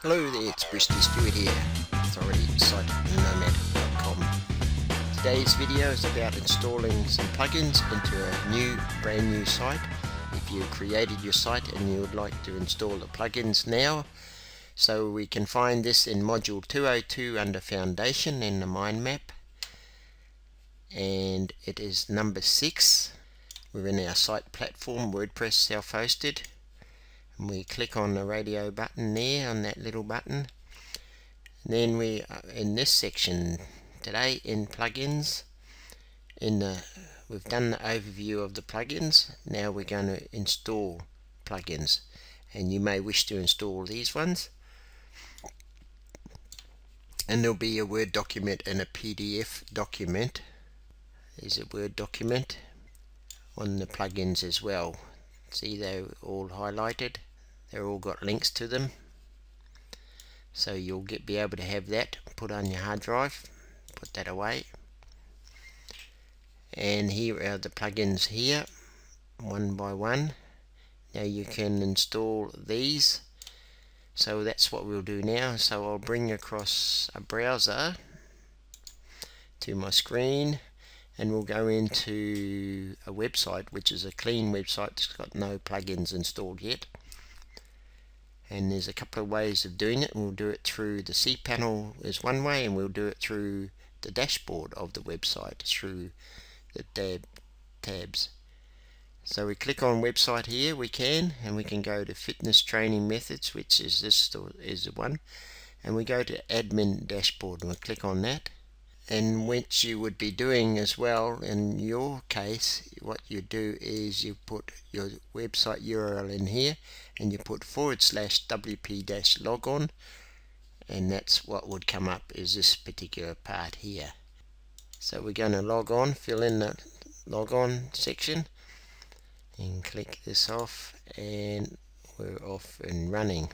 Hello there, it's Bristol Stewart here, authority site nomad.com. Today's video is about installing some plugins into a brand new site. If you created your site and you would like to install the plugins now, so we can find this in module 202 under Foundation in the mind map, and it is number 6. We're in our site platform, Wordpress self-hosted. We click on the radio button there, on that little button. And then we are in this section today in plugins. We've done the overview of the plugins. Now we're going to install plugins, and you may wish to install these ones. And there'll be a Word document and a PDF document. There's a Word document on the plugins as well. See, they're all highlighted. They're all got links to them, so you'll be able to have that put on your hard drive. Put that away. And here are the plugins here, one by one. Now you can install these, so that's what we'll do now. So I'll bring across a browser to my screen, and we'll go into a website which is a clean website. It's got no plugins installed yet. And there's a couple of ways of doing it. We'll do it through the cPanel is one way, and we'll do it through the dashboard of the website through the tabs. So we click on website here, and we can go to fitness training methods, which is the one, and we go to admin dashboard, and we click on that. And what you would be doing as well in your case, what you do is you put your website URL in here, and you put /wp-logon, and that's what would come up, is this particular part here. So we're going to log on, fill in the log on section, and click this off, and we're off and running.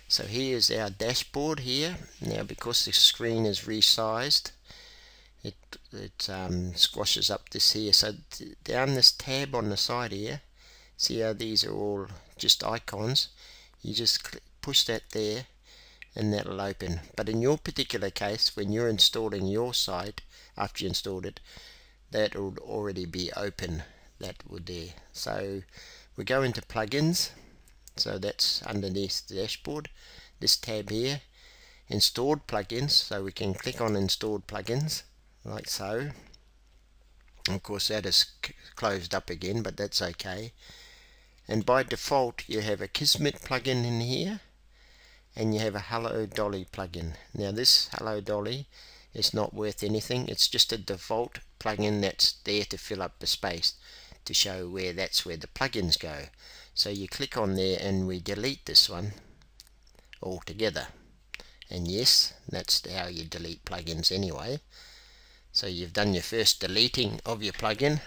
So here's our dashboard here. Now, because the screen is resized, it squashes up this here. So down this tab on the side here, see how these are all just icons? You just push that there, and that'll open. But in your particular case, when you're installing your site, after you installed it, that will already be open. That would there. So we go into plugins. So that's underneath the dashboard, this tab here, installed plugins. So we can click on installed plugins like so. Of course that is closed up again, but that's okay. And by default you have a Kismet plugin in here, and you have a Hello Dolly plugin. Now this Hello Dolly is not worth anything. It's just a default plugin that's there to fill up the space, to show where that's where the plugins go. So you click on there, and we delete this one altogether. And yes, that's how you delete plugins anyway. So you've done your first deleting of your plugin.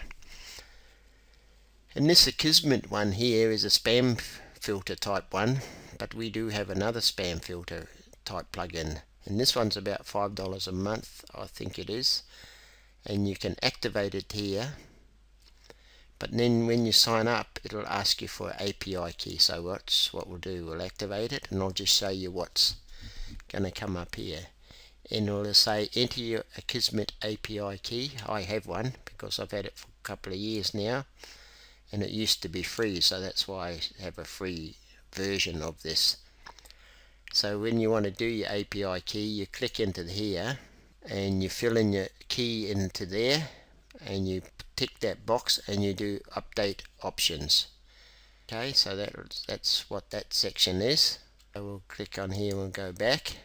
And this Kismet one here is a spam filter type one, but we do have another spam filter type plugin, and this one's about $5 a month, I think it is, and you can activate it here. But then when you sign up, it'll ask you for an API key. So what we'll do, we'll activate it, and I'll just show you what's going to come up here. And it'll say enter a Kismet API key. I have one because I've had it for a couple of years now, and it used to be free, so that's why I have a free version of this. So when you want to do your API key, you click into here, and you fill in your key into there, and you tick that box, and you do update options. Okay, so that's what that section is. So we'll click on here, we'll go back.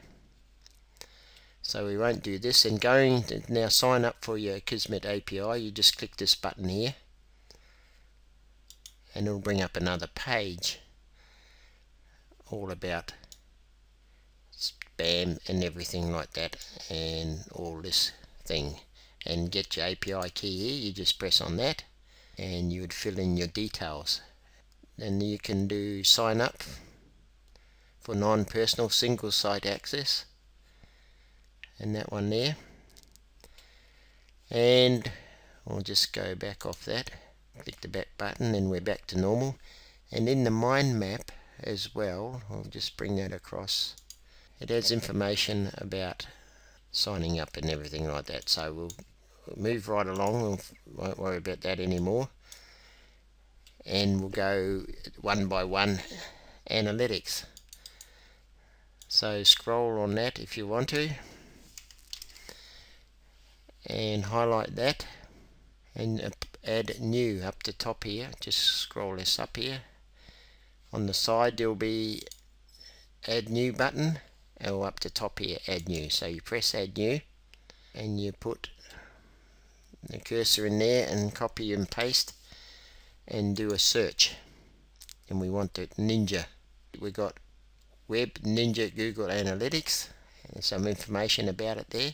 So we won't do this. And going to now sign up for your Kismet API, you just click this button here, and it'll bring up another page all about spam and everything like that, and all this thing. And get your API key here, you just press on that, and you would fill in your details. Then you can do sign up for non-personal single site access, and that one there. And we'll just go back off that, click the back button, and we're back to normal. And in the mind map, as well. I'll just bring that across. It has information about signing up and everything like that, so we'll move right along. We won't worry about that anymore, and we'll go one by one analytics. So scroll on that if you want to, and highlight that, and add new up the top here. Just scroll this up here. On the side there'll be add new button, or up the top here, add new. So you press add new, and you put the cursor in there and copy and paste and do a search. And we want it Ninja. We got Web, Ninja, Google Analytics, and some information about it there.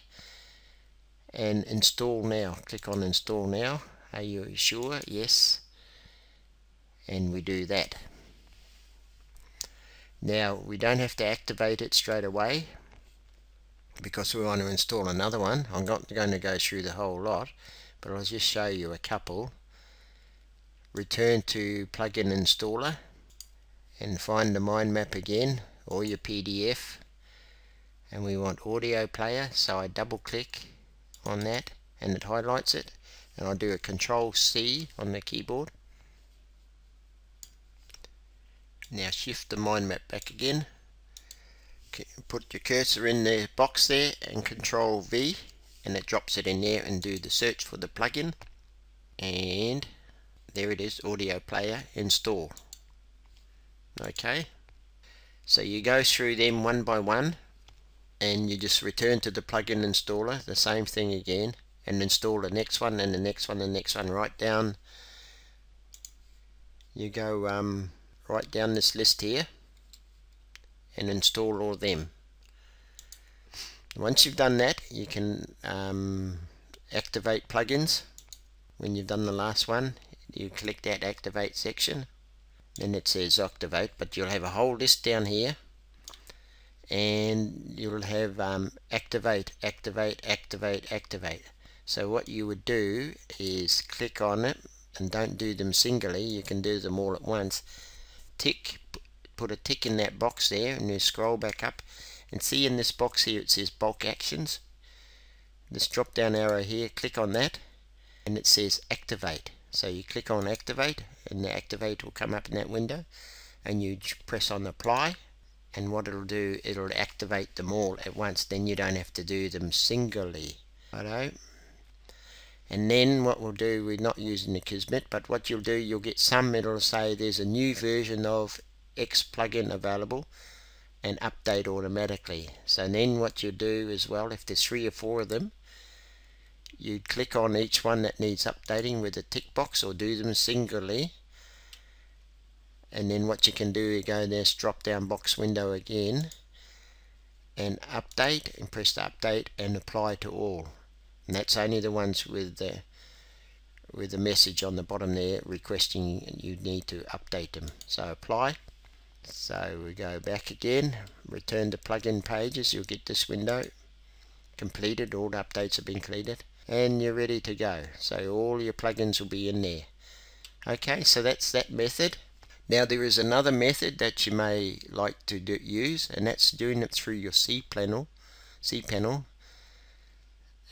And install now. Click on install now. Are you sure? Yes. And we do that. Now we don't have to activate it straight away because we want to install another one. I'm not going to go through the whole lot, but I'll just show you a couple. Return to plugin installer and find the mind map again, or your PDF, and we want audio player, so I double click on that and it highlights it, and I'll do a Control C on the keyboard. Now shift the mind map back again, put your cursor in the box there and Control V, and it drops it in there, and do the search for the plugin, and there it is, audio player, install. Okay, so you go through them one by one, and you just return to the plugin installer, the same thing again, and install the next one and the next one and the next one, right down. You go right down this list here and install all of them. Once you've done that, you can activate plugins. When you've done the last one, you click that activate section, then it says activate, but you'll have a whole list down here, and you'll have activate, activate, activate, activate. So what you would do is click on it, and don't do them singly, you can do them all at once. Tick, put a tick in that box there, and you scroll back up and see in this box here it says bulk actions. This drop down arrow here, click on that, and it says activate. So you click on activate, and the activate will come up in that window, and you press on apply, and what it'll do, it'll activate them all at once. Then you don't have to do them singly. Righto. And then what we'll do, we're not using the Kismet, but what you'll do, you'll get some, it'll say there's a new version of X plugin available, and update automatically. So then what you do as well, if there's 3 or 4 of them, you click on each one that needs updating with a tick box, or do them singly, and then what you can do, you go in this drop down box window again and update, and press the update and apply to all, and that's only the ones with the message on the bottom there requesting you need to update them. So apply. So we go back again, return to plugin pages, you'll get this window completed, all the updates have been completed, and you're ready to go. So all your plugins will be in there. Okay, so that's that method. Now there is another method that you may like to use, and that's doing it through your cPanel,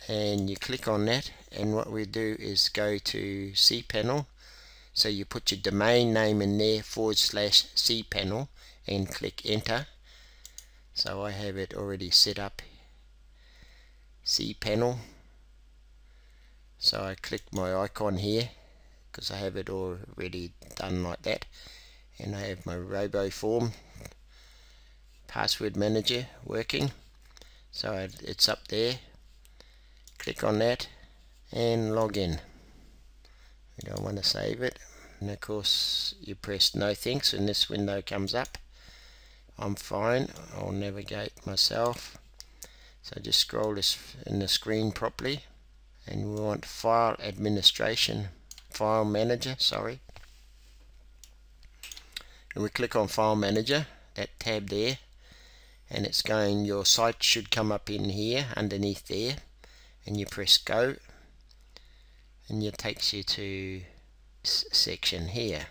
and you click on that, and what we do is go to cPanel. So you put your domain name in there, /cPanel, and click enter. So I have it already set up, cPanel. So I click my icon here because I have it already done like that, and I have my RoboForm password manager working. So it's up there. Click on that and log in. We don't want to save it, and of course you press no thanks and this window comes up. I'm fine, I'll navigate myself. So just scroll this in the screen properly, and we want file manager, sorry. And we click on file manager, that tab there, and it's going, your site should come up in here underneath there, and you press go, and it takes you to this section here.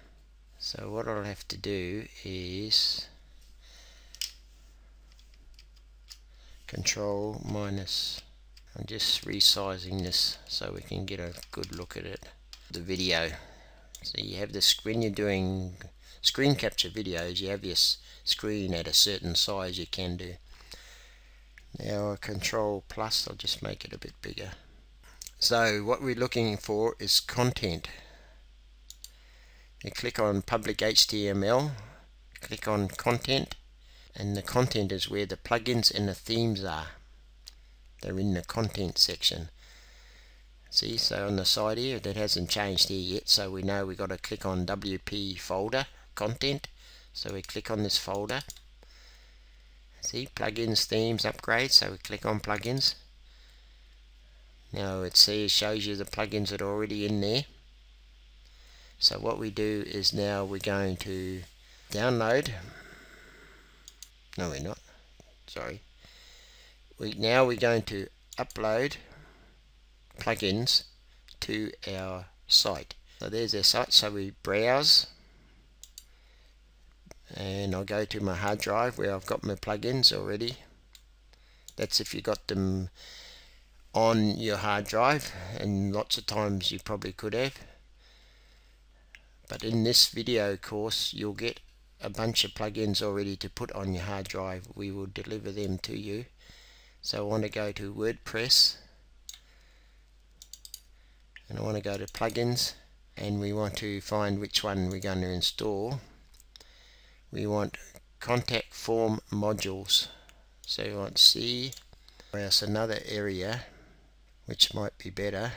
So what I'll have to do is Control minus. I'm just resizing this so we can get a good look at it. The video. So you have this when you're doing screen capture videos, you have your screen at a certain size you can do. Now Control plus, I'll just make it a bit bigger. So what we're looking for is content. You click on public HTML, click on content, and the content is where the plugins and the themes are. They're in the content section. See, so on the side here, that hasn't changed here yet, so we know we've got to click on WP folder, content. So we click on this folder. See, plugins, themes, upgrades, so we click on plugins. Now it shows you the plugins that are already in there. So what we do is now we're going to download. No, we're not. Sorry. Now we're going to upload plugins to our site. So there's our site. So we browse, and I'll go to my hard drive where I've got my plugins already. That's if you got them on your hard drive, and lots of times you probably could have. But in this video course you'll get a bunch of plugins already to put on your hard drive. We will deliver them to you. So I want to go to WordPress, and I want to go to plugins, and we want to find which one we're going to install. We want contact form modules. So you want C. Whereas another area which might be better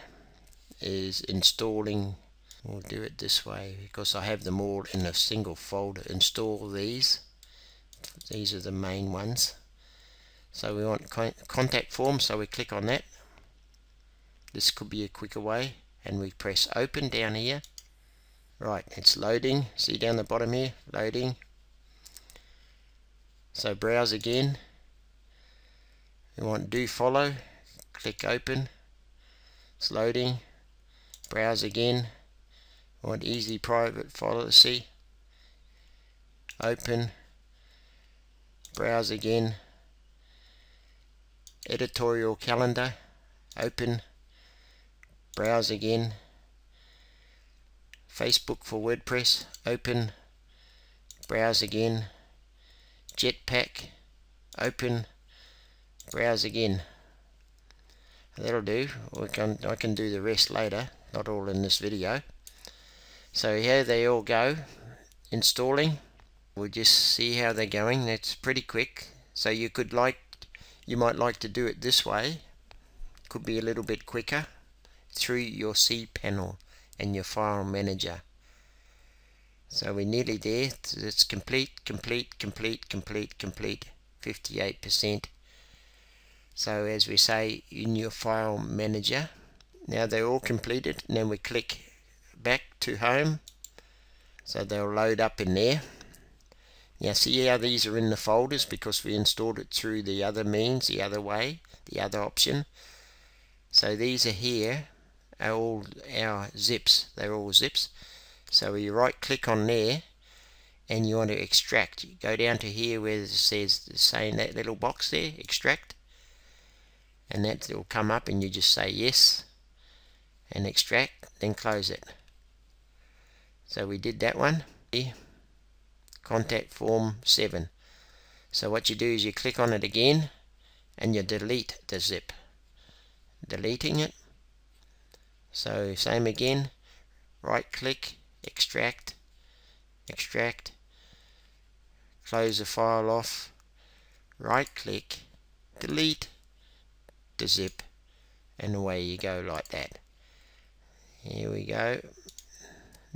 is installing. We'll do it this way because I have them all in a single folder. Install these. These are the main ones. So we want contact form, so we click on that. This could be a quicker way, and we press open down here. Right, it's loading. See down the bottom here, loading. So browse again. We want do follow. Click open. It's loading. Browse again. We want easy private policy. Open. Browse again. Editorial calendar. Open. Browse again. Facebook for WordPress. Open. Browse again. Jetpack. Open. Browse again. That'll do. I can do the rest later, not all in this video. So here they all go, installing. We'll just see how they're going. That's pretty quick. So you might like to do it this way. Could be a little bit quicker through your cPanel and your file manager. So we're nearly there. It's complete. 58%. So as we say in your file manager, now they're all completed. And then we click back to home, so they'll load up in there. Now see how these are in the folders because we installed it through the other means, the other way, the other option. So these are here, are all our zips. They're all zips. So you right click on there and you want to extract. You go down to here where it says, saying that little box there, extract, and that will come up, and you just say yes and extract, then close it. So we did that one. Contact form 7. So what you do is you click on it again and you delete the zip. Deleting it. So same again, right click, extract, extract, close the file off, right click, delete the zip, and away you go like that. Here we go,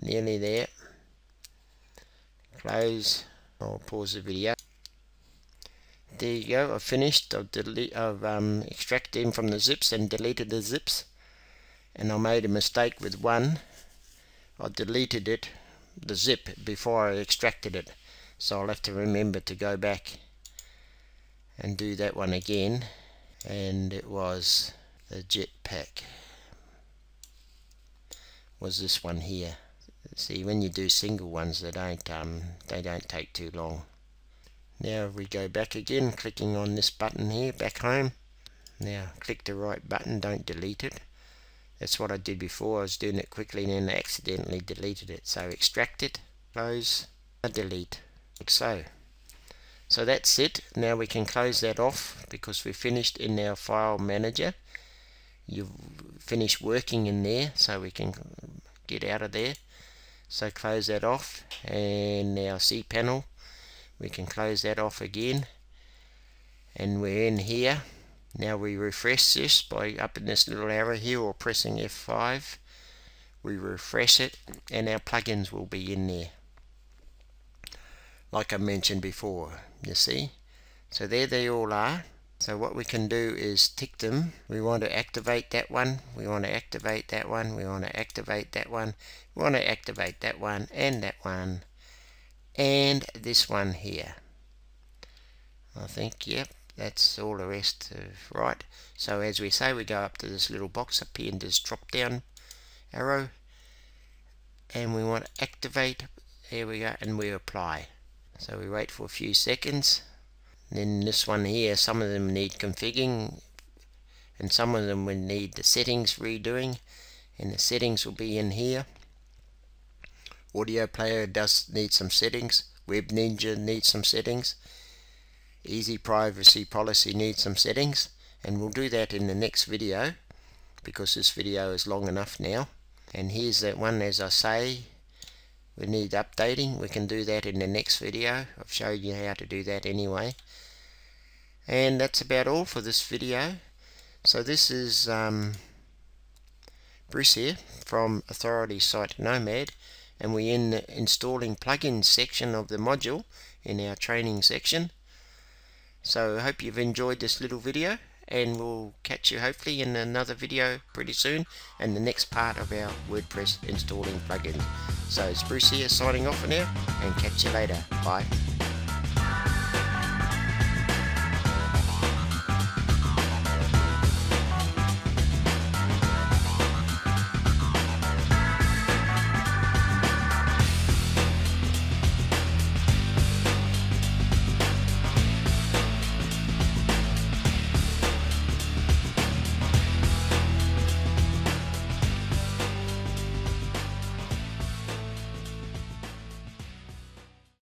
nearly there. Close. I'll pause the video. There you go, I've finished. I've extracted them from the zips and deleted the zips, and I made a mistake with one. I deleted it, the zip, before I extracted it, so I'll have to remember to go back and do that one again. And it was the Jetpack, was this one here. See, when you do single ones, they don't take too long. Now we go back again, clicking on this button here, back home. Now click the right button, don't delete it. That's what I did before. I was doing it quickly and then I accidentally deleted it. So extract it, close, delete, like so. So that's it. Now we can close that off because we're finished in our file manager. You've finished working in there, so we can get out of there. So close that off, and our cPanel, we can close that off again, and we're in here. Now we refresh this by up in this little arrow here or pressing F5. We refresh it and our plugins will be in there like I mentioned before, you see. So there they all are. So what we can do is tick them. We want to activate that one, we want to activate that one, we want to activate that one, we want to activate that one, and this one here. I think, yep, that's all the rest of right. So as we say, we go up to this little box up here and this drop down arrow, and we want to activate, there we go, and we apply. So we wait for a few seconds. Then this one here, some of them need configuring and some of them will need the settings redoing, and the settings will be in here. Audio player does need some settings, Web Ninja needs some settings, Easy Privacy Policy needs some settings, and we'll do that in the next video because this video is long enough now. And here's that one, as I say, we need updating. We can do that in the next video. I've showed you how to do that anyway. And that's about all for this video. So this is Bruce here from Authority Site Nomad, and we're in the installing plugins section of the module in our training section. So I hope you've enjoyed this little video, and we'll catch you hopefully in another video pretty soon, and the next part of our WordPress installing plugins. So it's Bruce here signing off for now, and catch you later. Bye.